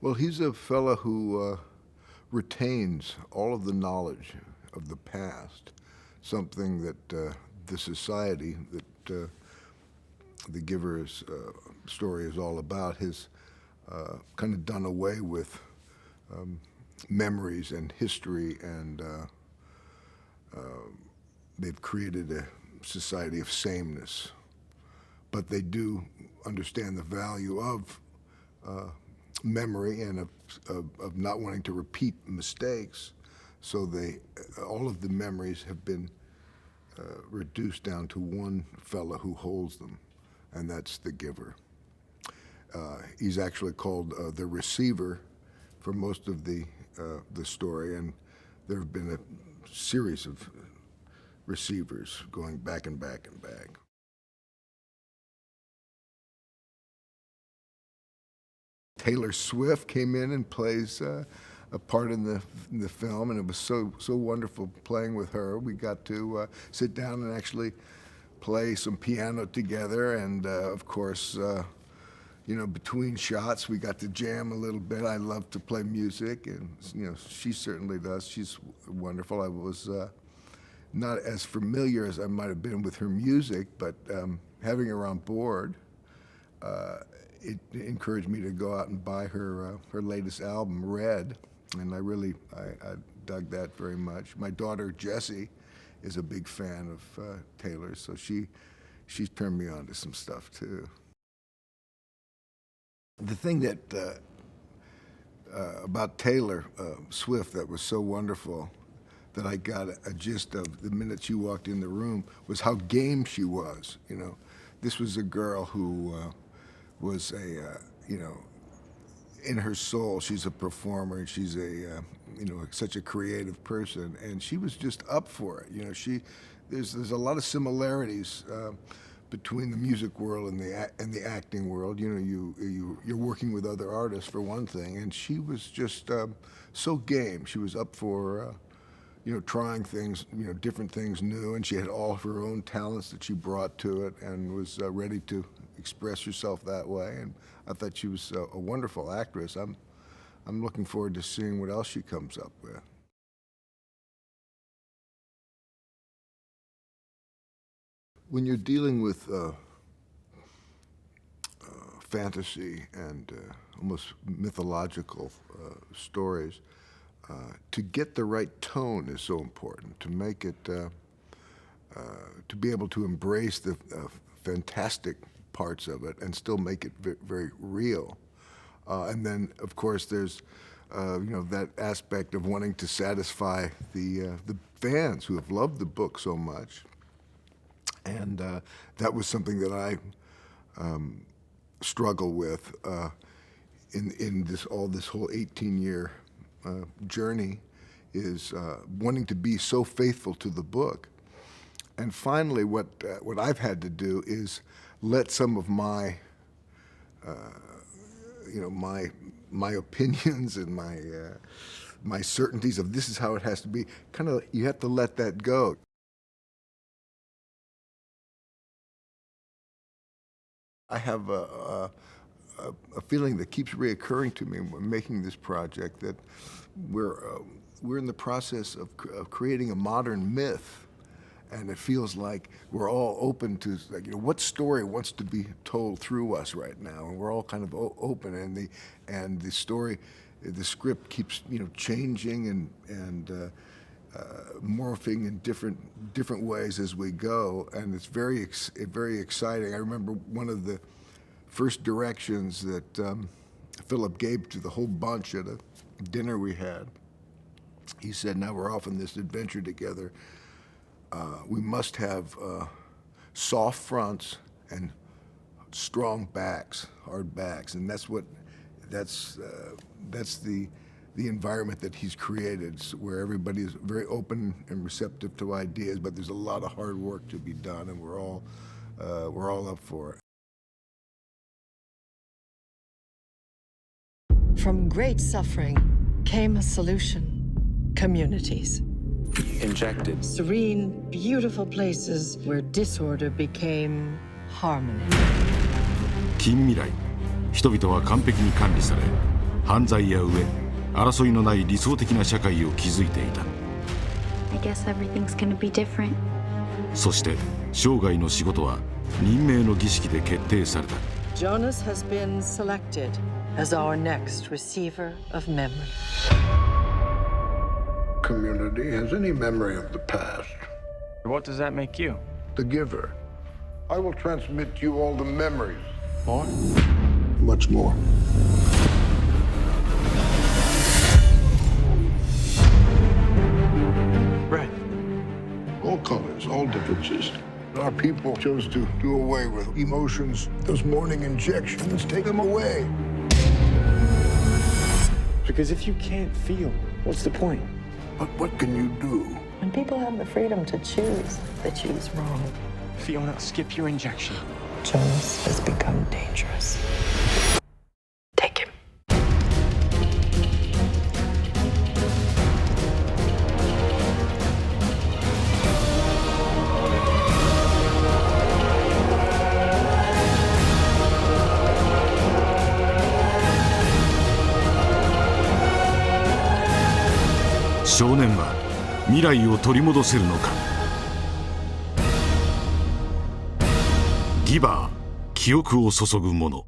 Well, he's a fella who retains all of the knowledge of the past, something that the society that the Giver's story is all about has kind of done away with memories and history, and they've created a society of sameness. But they do understand the value of memory and of not wanting to repeat mistakes, so all of the memories have been reduced down to one fella who holds them, and that's the Giver. He's actually called the receiver for most of the story, and there have been a series of receivers going back and back and back. Taylor Swift came in and plays a part in the film, and it was so wonderful playing with her. We got to sit down and actually play some piano together, and of course, you know, between shots, we got to jam a little bit. I love to play music, and you know, she certainly does. She's wonderful. I was not as familiar as I might have been with her music, but having her on board, it encouraged me to go out and buy her latest album, Red, and I dug that very much. My daughter Jessie is a big fan of Taylor, so she's turned me on to some stuff too. The thing that about Taylor Swift that was so wonderful, that I got a gist of the minute she walked in the room, was how game she was. You know, this was a girl who was you know, in her soul, she's a performer, and she's you know, such a creative person, and she was just up for it. You know, there's a lot of similarities between the music world and the acting world. You know, you're working with other artists for one thing, and she was just so game. She was up for you know, trying things, you know, different things new, and she had all of her own talents that she brought to it, and was ready to express herself that way. And I thought she was a wonderful actress. I'm looking forward to seeing what else she comes up with. When you're dealing with fantasy and almost mythological stories, to get the right tone is so important, to make it, to be able to embrace the fantastic parts of it and still make it very real. And then, of course, there's you know, that aspect of wanting to satisfy the fans who have loved the book so much. And that was something that I struggle with in this whole 18-year journey, is wanting to be so faithful to the book. And finally, what I've had to do is let some of my you know, my opinions and my certainties of this is how it has to be, kind of, you have to let that go. I have a feeling that keeps reoccurring to me when making this project, that we're in the process of creating a modern myth, and it feels like we're all open to, like, you know, what story wants to be told through us right now, and we're all kind of open, and the story, the script keeps, you know, changing and morphing in different ways as we go, and it's very exciting. I remember one of the first directions that Philip gave to the whole bunch at a dinner we had. He said, "Now we're off on this adventure together. We must have soft fronts and strong backs, hard backs," and that's the environment that he's created, where everybody is very open and receptive to ideas, but there's a lot of hard work to be done, and we're all up for it. From great suffering came a solution: communities. Injected. Serene, beautiful places where disorder became harmony. 近未来、人々は完璧に管理され、犯罪や飢え、争いのない理想的な社会を築いていた。I guess everything's gonna be different. そして生涯の仕事は任命の儀式で決定された。Jonas has been selected as our next receiver of memory. Community has any memory of the past. What does that make you? The giver. I will transmit you all the memories. More? Much more. Red. All colors, all differences. Our people chose to do away with emotions. Those morning injections take them away. Because if you can't feel, what's the point? But what can you do? When people have the freedom to choose, they choose wrong. Fiona, skip your injection. Jonas has become dangerous. Take him. 少年は未来を取り戻せるのか。ギバー、記憶を注ぐ者。